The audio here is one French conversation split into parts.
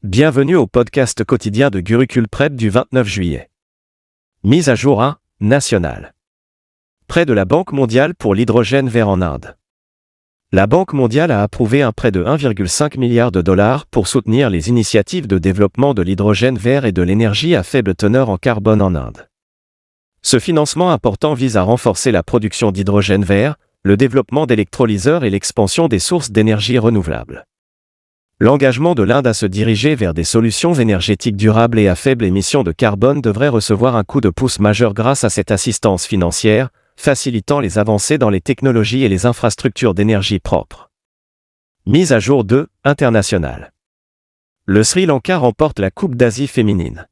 Bienvenue au podcast quotidien de Gurucul Prep du 29 juillet. Mise à jour 1, nationale. Prêt de la Banque mondiale pour l'hydrogène vert en Inde. La Banque mondiale a approuvé un prêt de 1,5 milliard de dollars pour soutenir les initiatives de développement de l'hydrogène vert et de l'énergie à faible teneur en carbone en Inde. Ce financement important vise à renforcer la production d'hydrogène vert, le développement d'électrolyseurs et l'expansion des sources d'énergie renouvelables. L'engagement de l'Inde à se diriger vers des solutions énergétiques durables et à faible émission de carbone devrait recevoir un coup de pouce majeur grâce à cette assistance financière, facilitant les avancées dans les technologies et les infrastructures d'énergie propres. Mise à jour 2, internationale. Le Sri Lanka remporte la Coupe d'Asie féminine.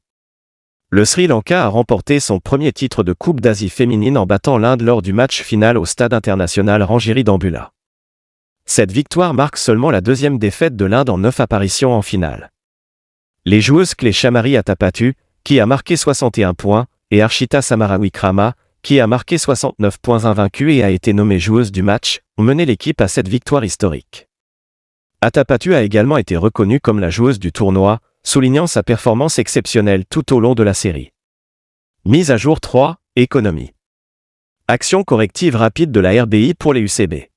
Le Sri Lanka a remporté son premier titre de Coupe d'Asie féminine en battant l'Inde lors du match final au stade international Ranjiri d'Ambula. Cette victoire marque seulement la deuxième défaite de l'Inde en 9 apparitions en finale. Les joueuses clés Chamari Athapattu, qui a marqué 61 points, et Archita Samarawikrama, qui a marqué 69 points invaincue et a été nommée joueuse du match, ont mené l'équipe à cette victoire historique. Athapattu a également été reconnue comme la joueuse du tournoi, soulignant sa performance exceptionnelle tout au long de la série. Mise à jour 3, économie. Action corrective rapide de la RBI pour les UCB.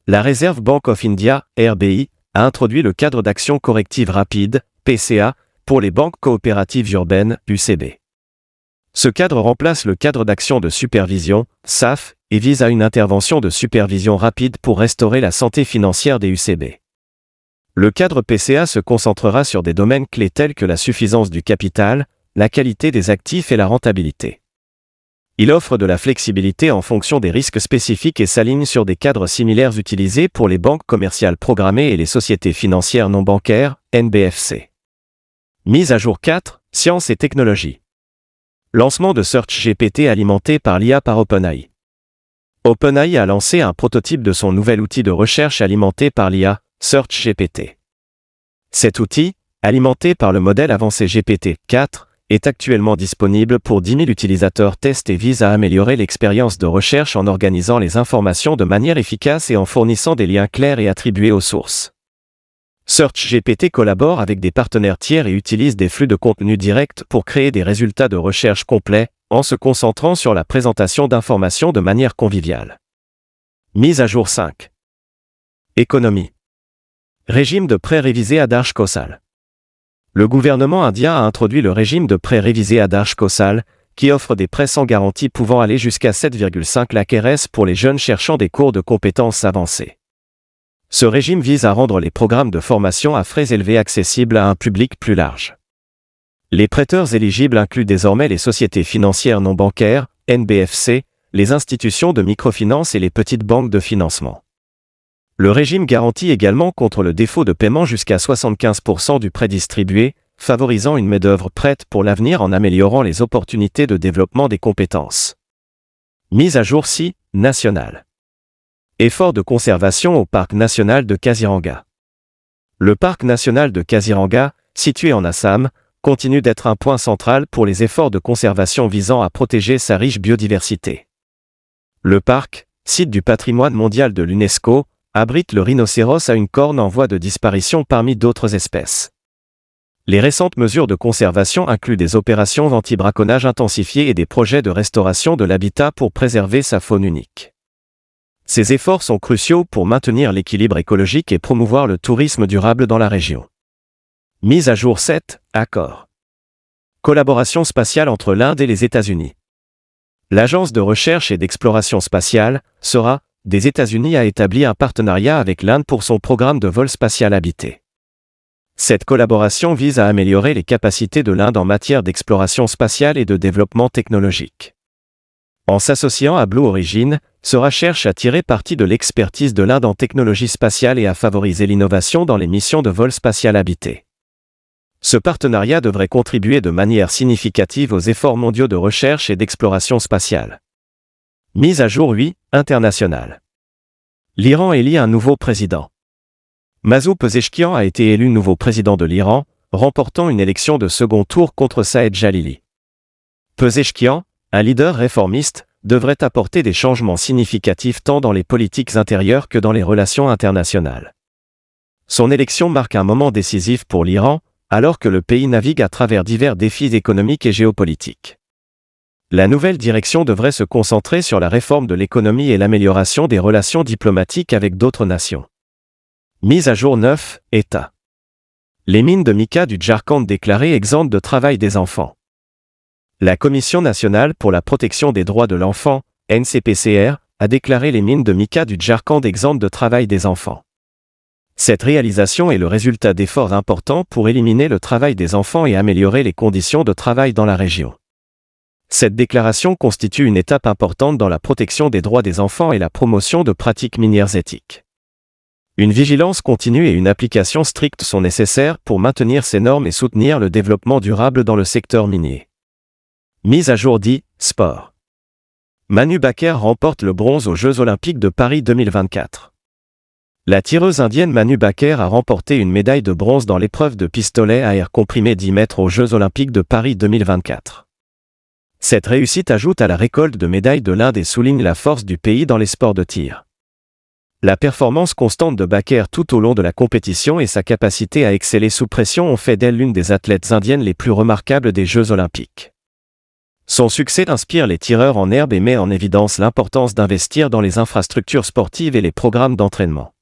La Reserve Bank of India, RBI, a introduit le cadre d'action corrective rapide, PCA, pour les banques coopératives urbaines, UCB. Ce cadre remplace le cadre d'action de supervision, SAF, et vise à une intervention de supervision rapide pour restaurer la santé financière des UCB. Le cadre PCA se concentrera sur des domaines clés tels que la suffisance du capital, la qualité des actifs et la rentabilité. Il offre de la flexibilité en fonction des risques spécifiques et s'aligne sur des cadres similaires utilisés pour les banques commerciales programmées et les sociétés financières non bancaires, NBFC. Mise à jour 4, sciences et technologies. Lancement de SearchGPT alimenté par l'IA par OpenAI. OpenAI a lancé un prototype de son nouvel outil de recherche alimenté par l'IA, SearchGPT. Cet outil, alimenté par le modèle avancé GPT-4, est actuellement disponible pour 10 000 utilisateurs tests et vise à améliorer l'expérience de recherche en organisant les informations de manière efficace et en fournissant des liens clairs et attribués aux sources. SearchGPT collabore avec des partenaires tiers et utilise des flux de contenu directs pour créer des résultats de recherche complets, en se concentrant sur la présentation d'informations de manière conviviale. Mise à jour 5. Économie. Régime de prêt révisé Adarsh Kosal. Le gouvernement indien a introduit le régime de prêt révisé Adarsh Kosal, qui offre des prêts sans garantie pouvant aller jusqu'à 7,5 lakhs Rs pour les jeunes cherchant des cours de compétences avancées. Ce régime vise à rendre les programmes de formation à frais élevés accessibles à un public plus large. Les prêteurs éligibles incluent désormais les sociétés financières non bancaires, NBFC, les institutions de microfinance et les petites banques de financement. Le régime garantit également contre le défaut de paiement jusqu'à 75% du prêt distribué, favorisant une main-d'œuvre prête pour l'avenir en améliorant les opportunités de développement des compétences. Mise à jour 6, nationale. Effort de conservation au parc national de Kaziranga. Le parc national de Kaziranga, situé en Assam, continue d'être un point central pour les efforts de conservation visant à protéger sa riche biodiversité. Le parc, site du patrimoine mondial de l'UNESCO, abrite le rhinocéros à une corne en voie de disparition parmi d'autres espèces. Les récentes mesures de conservation incluent des opérations anti-braconnage intensifiées et des projets de restauration de l'habitat pour préserver sa faune unique. Ces efforts sont cruciaux pour maintenir l'équilibre écologique et promouvoir le tourisme durable dans la région. Mise à jour 7, accord. Collaboration spatiale entre l'Inde et les États-Unis. L'Agence de recherche et d'exploration spatiale, SERA, des États-Unis a établi un partenariat avec l'Inde pour son programme de vol spatial habité. Cette collaboration vise à améliorer les capacités de l'Inde en matière d'exploration spatiale et de développement technologique. En s'associant à Blue Origin, SERA cherche à tirer parti de l'expertise de l'Inde en technologie spatiale et à favoriser l'innovation dans les missions de vol spatial habité. Ce partenariat devrait contribuer de manière significative aux efforts mondiaux de recherche et d'exploration spatiale. Mise à jour 8, internationale. L'Iran élit un nouveau président. Masoud Pezeshkian a été élu nouveau président de l'Iran, remportant une élection de second tour contre Saed Jalili. Pezeshkian, un leader réformiste, devrait apporter des changements significatifs tant dans les politiques intérieures que dans les relations internationales. Son élection marque un moment décisif pour l'Iran, alors que le pays navigue à travers divers défis économiques et géopolitiques. La nouvelle direction devrait se concentrer sur la réforme de l'économie et l'amélioration des relations diplomatiques avec d'autres nations. Mise à jour 9, État. Les mines de mica du Jharkhand déclarées exemptes de travail des enfants. La Commission nationale pour la protection des droits de l'enfant, NCPCR, a déclaré les mines de mica du Jharkhand exemptes de travail des enfants. Cette réalisation est le résultat d'efforts importants pour éliminer le travail des enfants et améliorer les conditions de travail dans la région. Cette déclaration constitue une étape importante dans la protection des droits des enfants et la promotion de pratiques minières éthiques. Une vigilance continue et une application stricte sont nécessaires pour maintenir ces normes et soutenir le développement durable dans le secteur minier. Mise à jour 10, sport. Manu Baker remporte le bronze aux Jeux Olympiques de Paris 2024. La tireuse indienne Manu Baker a remporté une médaille de bronze dans l'épreuve de pistolet à air comprimé 10 mètres aux Jeux Olympiques de Paris 2024. Cette réussite ajoute à la récolte de médailles de l'Inde et souligne la force du pays dans les sports de tir. La performance constante de Baker tout au long de la compétition et sa capacité à exceller sous pression ont fait d'elle l'une des athlètes indiennes les plus remarquables des Jeux Olympiques. Son succès inspire les tireurs en herbe et met en évidence l'importance d'investir dans les infrastructures sportives et les programmes d'entraînement.